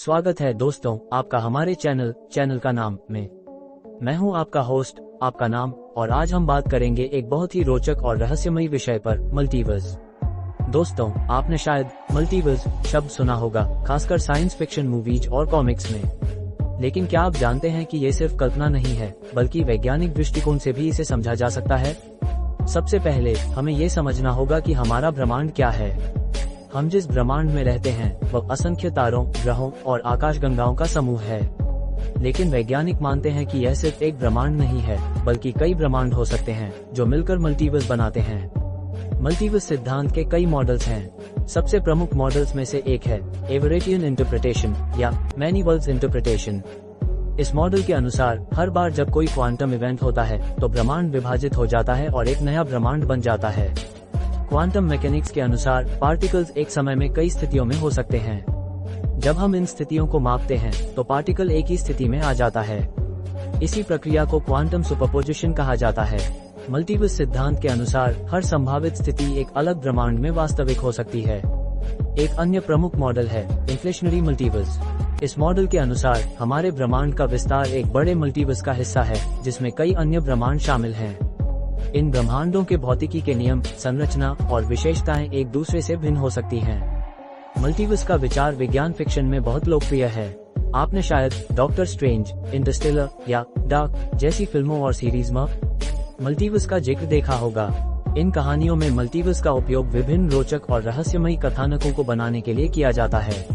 स्वागत है दोस्तों आपका हमारे चैनल का नाम में। मैं हूं आपका होस्ट, आपका नाम, और आज हम बात करेंगे एक बहुत ही रोचक और रहस्यमयी विषय पर, मल्टीवर्स। दोस्तों, आपने शायद मल्टीवर्स शब्द सुना होगा, खासकर साइंस फिक्शन मूवीज और कॉमिक्स में। लेकिन क्या आप जानते हैं कि ये सिर्फ कल्पना नहीं है, बल्कि वैज्ञानिक दृष्टिकोण से भी इसे समझा जा सकता है। सबसे पहले हमें ये समझना होगा कि हमारा ब्रह्मांड क्या है। हम जिस ब्रह्मांड में रहते हैं वह असंख्य तारों, ग्रहों और आकाशगंगाओं का समूह है। लेकिन वैज्ञानिक मानते हैं कि यह सिर्फ एक ब्रह्मांड नहीं है, बल्कि कई ब्रह्मांड हो सकते हैं जो मिलकर मल्टीवर्स बनाते हैं। मल्टीवर्स सिद्धांत के कई मॉडल्स हैं। सबसे प्रमुख मॉडल्स में से एक है एवरेटियन इंटरप्रिटेशन या मैनी वर्ल्ड्स इंटरप्रिटेशन। इस मॉडल के अनुसार हर बार जब कोई क्वांटम इवेंट होता है तो ब्रह्मांड विभाजित हो जाता है और एक नया ब्रह्मांड बन जाता है। क्वांटम मैकेनिक्स के अनुसार पार्टिकल्स एक समय में कई स्थितियों में हो सकते हैं। जब हम इन स्थितियों को मापते हैं तो पार्टिकल एक ही स्थिति में आ जाता है। इसी प्रक्रिया को क्वांटम सुपरपोजिशन कहा जाता है। मल्टीवर्स सिद्धांत के अनुसार हर संभावित स्थिति एक अलग ब्रह्मांड में वास्तविक हो सकती है। एक अन्य प्रमुख मॉडल है इन्फ्लेशनरी मल्टीवर्स। इस मॉडल के अनुसार हमारे ब्रह्मांड का विस्तार एक बड़े मल्टीवर्स का हिस्सा है, जिसमें कई अन्य ब्रह्मांड शामिल हैं। इन ब्रह्मांडों के भौतिकी के नियम, संरचना और विशेषताएं एक दूसरे से भिन्न हो सकती हैं। मल्टीवर्स का विचार विज्ञान फिक्शन में बहुत लोकप्रिय है। आपने शायद डॉक्टर स्ट्रेंज, इंटरस्टेलर या डार्क जैसी फिल्मों और सीरीज में मल्टीवर्स का जिक्र देखा होगा। इन कहानियों में मल्टीवर्स का उपयोग विभिन्न रोचक और रहस्यमयी कथानकों को बनाने के लिए किया जाता है।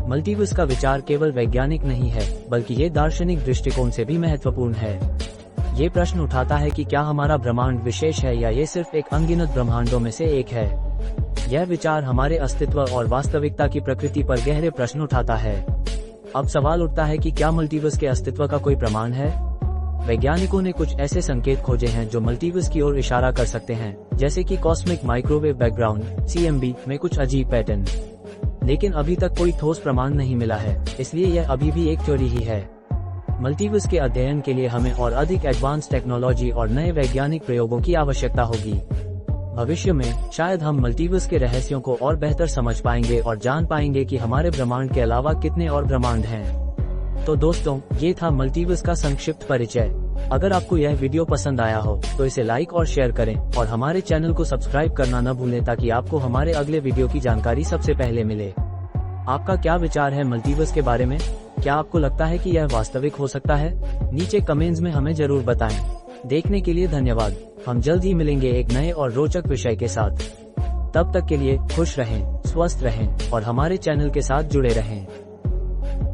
मल्टीवर्स का विचार केवल वैज्ञानिक नहीं है, बल्कि ये दार्शनिक दृष्टिकोण से भी महत्वपूर्ण है। ये प्रश्न उठाता है कि क्या हमारा ब्रह्मांड विशेष है या ये सिर्फ एक अनगिनत ब्रह्मांडों में से एक है। यह विचार हमारे अस्तित्व और वास्तविकता की प्रकृति पर गहरे प्रश्न उठाता है। अब सवाल उठता है कि क्या मल्टीवर्स के अस्तित्व का कोई प्रमाण है। वैज्ञानिकों ने कुछ ऐसे संकेत खोजे हैं जो मल्टीवर्स की ओर इशारा कर सकते हैं, जैसे कि कॉस्मिक माइक्रोवेव बैकग्राउंड (CMB) में कुछ अजीब पैटर्न। लेकिन अभी तक कोई ठोस प्रमाण नहीं मिला है, इसलिए यह अभी भी एक थ्योरी ही है। मल्टीवर्स के अध्ययन के लिए हमें और अधिक एडवांस टेक्नोलॉजी और नए वैज्ञानिक प्रयोगों की आवश्यकता होगी। भविष्य में शायद हम मल्टीवर्स के रहस्यों को और बेहतर समझ पाएंगे और जान पाएंगे कि हमारे ब्रह्मांड के अलावा कितने और ब्रह्मांड हैं। तो दोस्तों, ये था मल्टीवर्स का संक्षिप्त परिचय। अगर आपको यह वीडियो पसंद आया हो तो इसे लाइक और शेयर करें और हमारे चैनल को सब्सक्राइब करना न भूलें ताकि आपको हमारे अगले वीडियो की जानकारी सबसे पहले मिले। आपका क्या विचार है मल्टीवर्स के बारे में? क्या आपको लगता है कि यह वास्तविक हो सकता है? नीचे कमेंट्स में हमें जरूर बताएं। देखने के लिए धन्यवाद। हम जल्द ही मिलेंगे एक नए और रोचक विषय के साथ। तब तक के लिए खुश रहें, स्वस्थ रहें और हमारे चैनल के साथ जुड़े रहें।